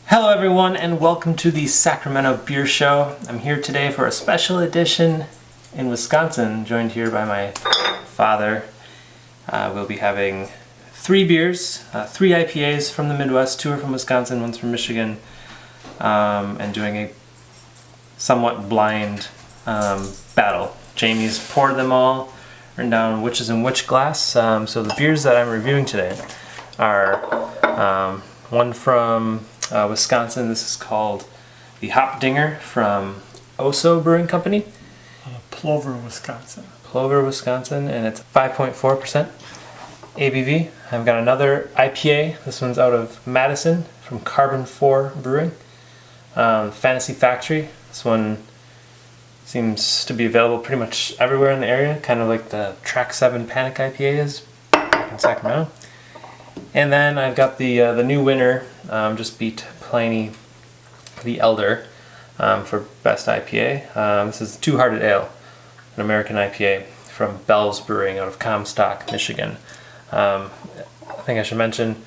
Hello everyone and welcome to the Sacramento Beer Show. I'm here today for a special edition in Wisconsin, joined here by my father. We'll be having 3 beers, 3 IPAs from the Midwest, 2 are from Wisconsin, 1's from Michigan, and doing a somewhat blind battle. Jamie's poured them all, written down which is in which glass. So the beers that I'm reviewing today are one from Wisconsin. This is called the Hopdinger from Oso Brewing Company. Plover, Wisconsin. Plover, Wisconsin, and it's 5.4% ABV. I've got another IPA. This one's out of Madison from Karben4 Brewing. Fantasy Factory. This one seems to be available pretty much everywhere in the area, kind of like the Track 7 Panic IPA is back in Sacramento. And then I've got the new winner, just beat Pliny the Elder for Best IPA. This is Two Hearted Ale, an American IPA from Bell's Brewing out of Comstock, Michigan. I think I should mention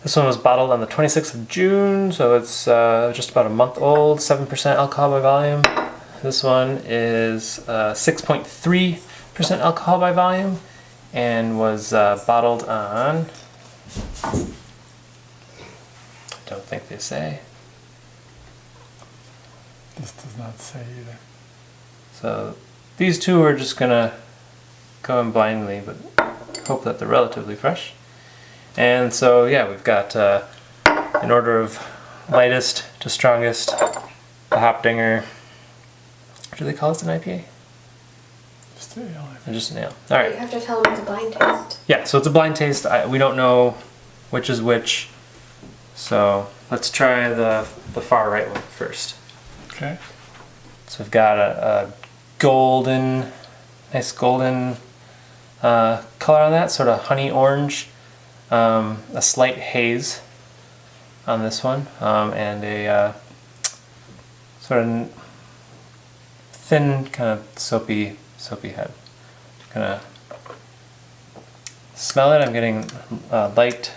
this one was bottled on the 26th of June, so it's just about a month old, 7% alcohol by volume. This one is 6.3% alcohol by volume and was bottled on, I don't think they say. This does not say either. So these two are just gonna go in blindly, but hope that they're relatively fresh. And so yeah, we've got in order of lightest to strongest, the Hopdinger. Do they call this an IPA? Just an ale. Or just an ale. All right. You have to tell them it's a blind taste. Yeah, so it's a blind taste. We don't know which is which. So let's try the far right one first. Okay. So we've got a golden, nice golden color on that, sort of honey orange, a slight haze on this one, and a sort of thin, kind of soapy head. Gonna smell it. I'm getting light,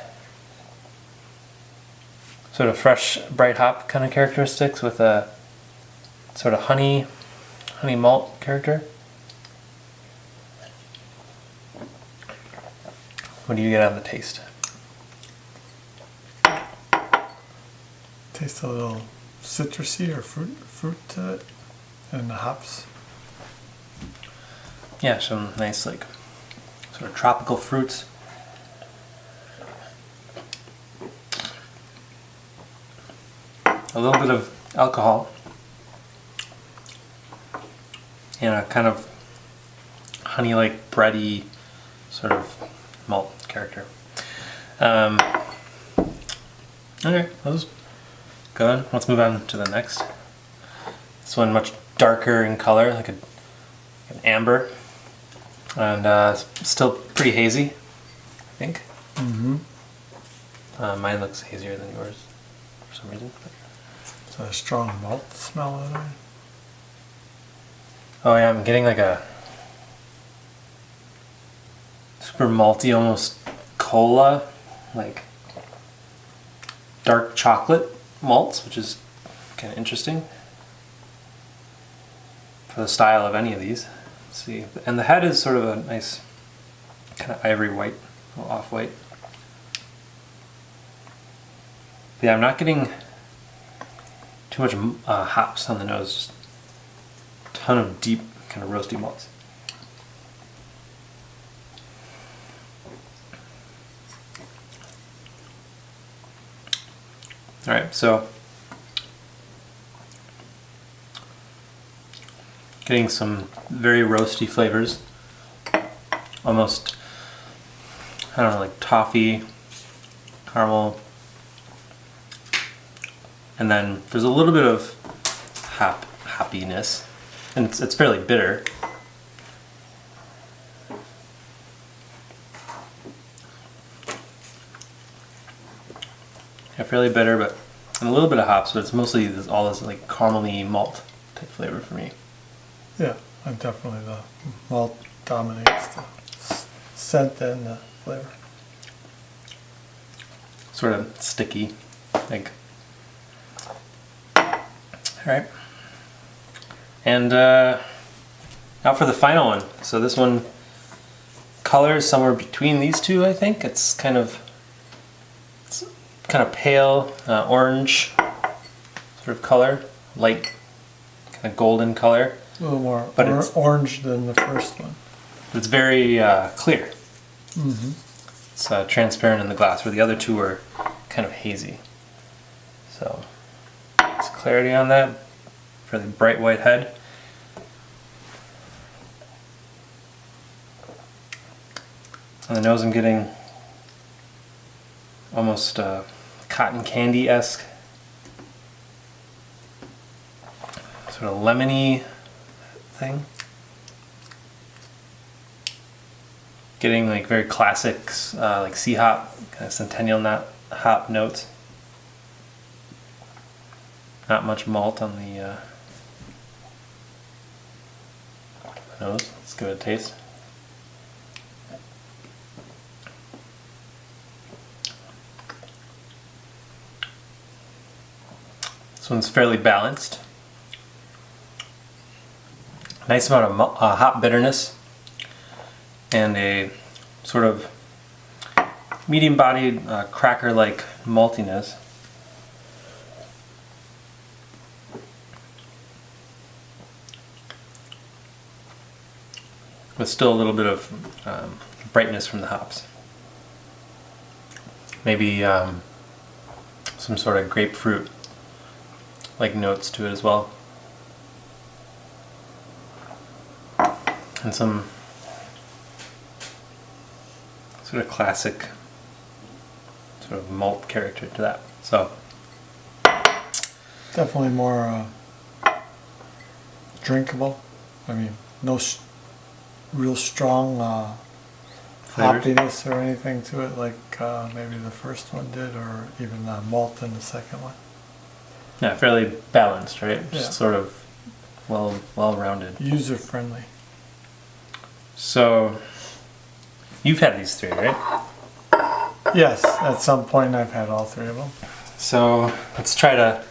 sort of fresh, bright hop kind of characteristics with a sort of honey malt character. What do you get on the taste? Tastes a little citrusy or fruit to it, and the hops. Yeah, some nice like sort of tropical fruits. A little bit of alcohol. And a kind of honey-like bready sort of malt character. Okay, that was good. Let's move on to the next. This one much darker in color, like an amber, and still pretty hazy, I think. Mm-hmm. Mine looks hazier than yours for some reason. It's a strong malt smell in it. Oh yeah, I'm getting like a super malty, almost cola, like dark chocolate malts, which is kind of interesting for the style of any of these. Let's see, and the head is sort of a nice kind of ivory white, a little off-white. Yeah, I'm not getting too much hops on the nose. Just a ton of deep, kind of roasty malts. All right, so getting some very roasty flavors, almost, I don't know, like toffee, caramel, and then there's a little bit of hoppiness, and it's fairly bitter. Yeah, fairly bitter, but and a little bit of hops, but it's mostly all this like caramely malt type flavor for me. Yeah, and definitely the malt dominates the scent and the flavor. Sort of sticky, like right? And now for the final one. So this one, color is somewhere between these two, I think. It's kind of pale orange sort of color, light kind of golden color. A little more But it's- orange than the first one. It's very clear. Mm-hmm. It's transparent in the glass, where the other two are kind of hazy. So, there's clarity on that. Fairly bright white head. On the nose, I'm getting almost cotton candy-esque, sort of lemony thing. Getting like very classic, like sea hop, kind of centennial hop notes. Not much malt on the nose. Let's give it a taste. This one's fairly balanced. Nice amount of hop bitterness and a sort of medium-bodied cracker-like maltiness. With still a little bit of brightness from the hops. Maybe some sort of grapefruit like notes to it as well. And some sort of classic sort of malt character to that. So Definitely more drinkable. I mean, no real strong Flavors? hoppiness or anything to it like maybe the first one did, or even the malt in the second one. yeah, fairly balanced, right? Yeah. Just sort of well-rounded. User friendly. So you've had these three, right? Yes, at some point I've had all three of them. So let's try to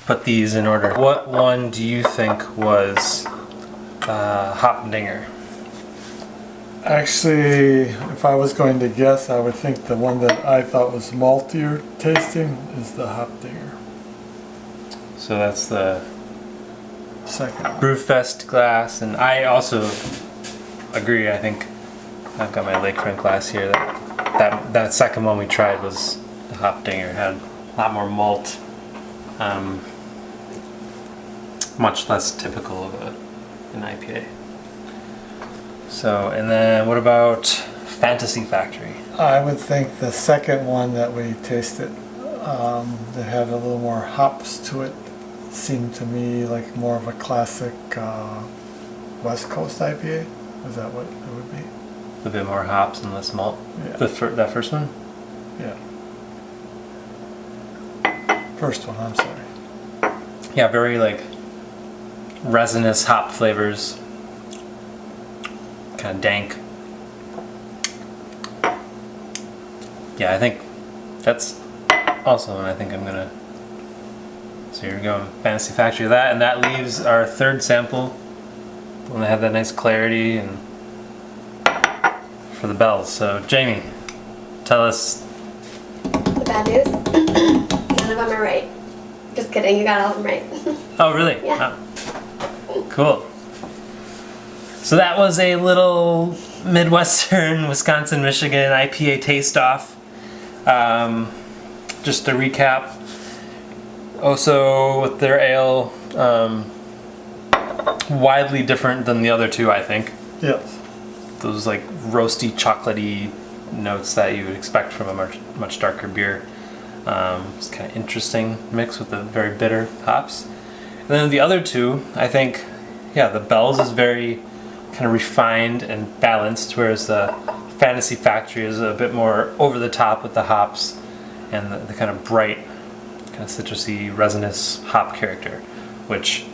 put these in order. What one do you think was Hopdinger? Actually, if I was going to guess, I would think the one that I thought was maltier tasting is the Hopdinger. So that's the Second one. Brewfest glass, and I also agree. I think I've got my lakefront glass here. That second one we tried was the Hopdinger. It had a lot more malt, much less typical of an IPA. So, and then what about Fantasy Factory? I would think the second one that we tasted that had a little more hops to it seemed to me like more of a classic West Coast IPA. Is that what it would be? A bit more hops and less malt. Yeah. That first one? Yeah. First one, I'm sorry. Yeah, very like resinous hop flavors. Kind of dank. Yeah, I think that's also one I think I'm gonna. So you're going Fantasy Factory of that, and that leaves our third sample. The one that had that nice clarity and for the bells. So Jamie, tell us. The bad news? None of them are right. Just kidding, you got all of them right. Oh really? Yeah. Oh. Cool. So that was a little Midwestern, Wisconsin, Michigan IPA taste-off. Just to recap, Oso with their ale, widely different than the other two, I think. Yes. Those like roasty, chocolatey notes that you would expect from a much darker beer. It's kind of interesting mix with the very bitter hops. And then the other two, I think, yeah, the Bell's is very kind of refined and balanced, whereas the Fantasy Factory is a bit more over the top with the hops and the kind of bright, kind of citrusy, resinous hop character, which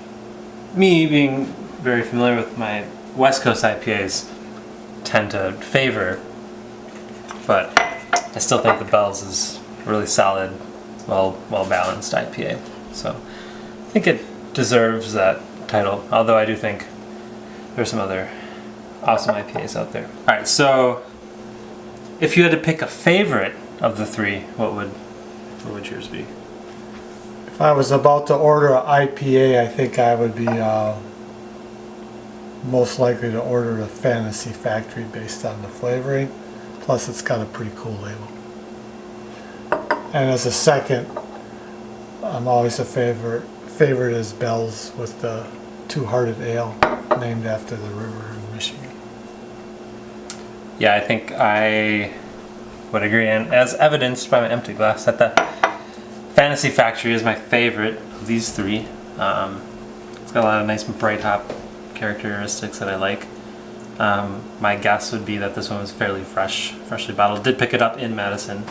me being very familiar with my West Coast IPAs tend to favor, but I still think the Bell's is really solid, well balanced IPA. So think it deserves that title, although I do think there's some other awesome IPAs out there. All right, so if you had to pick a favorite of the three, what would yours be? If I was about to order an IPA, I think I would be most likely to order the Fantasy Factory based on the flavoring. Plus, it's got a pretty cool label. And as a second, I'm always a favorite is Bell's with the Two-Hearted Ale, named after the river in Michigan. Yeah, I think I would agree, and as evidenced by my empty glass, that the Fantasy Factory is my favorite of these three. It's got a lot of nice bright hop characteristics that I like. My guess would be that this one was fairly freshly bottled. Did pick it up in Madison.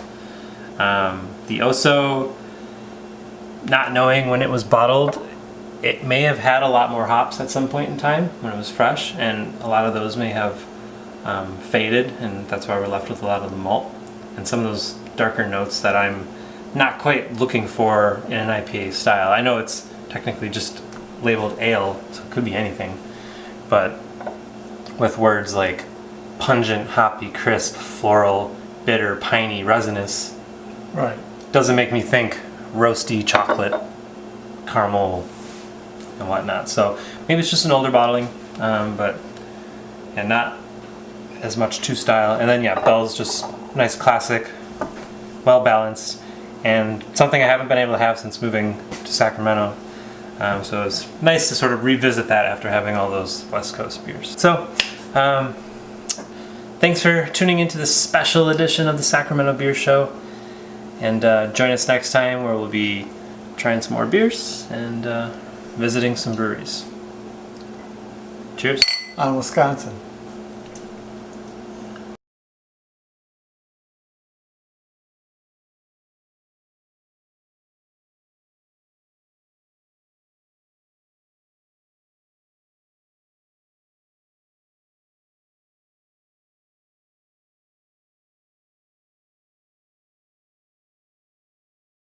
The Oso, not knowing when it was bottled, it may have had a lot more hops at some point in time when it was fresh, and a lot of those may have faded, and that's why we're left with a lot of the malt and some of those darker notes that I'm not quite looking for in an IPA style. I know it's technically just labeled ale, so it could be anything, but with words like pungent, hoppy, crisp, floral, bitter, piney, resinous, Right. doesn't make me think roasty chocolate, caramel, and whatnot. So maybe it's just an older bottling, but yeah, not as much to style. And then yeah, Bell's just nice classic, well balanced, and something I haven't been able to have since moving to Sacramento. So it's nice to sort of revisit that after having all those West Coast beers. So thanks for tuning into this special edition of the Sacramento Beer Show, and join us next time where we'll be trying some more beers and visiting some breweries. Cheers. On Wisconsin.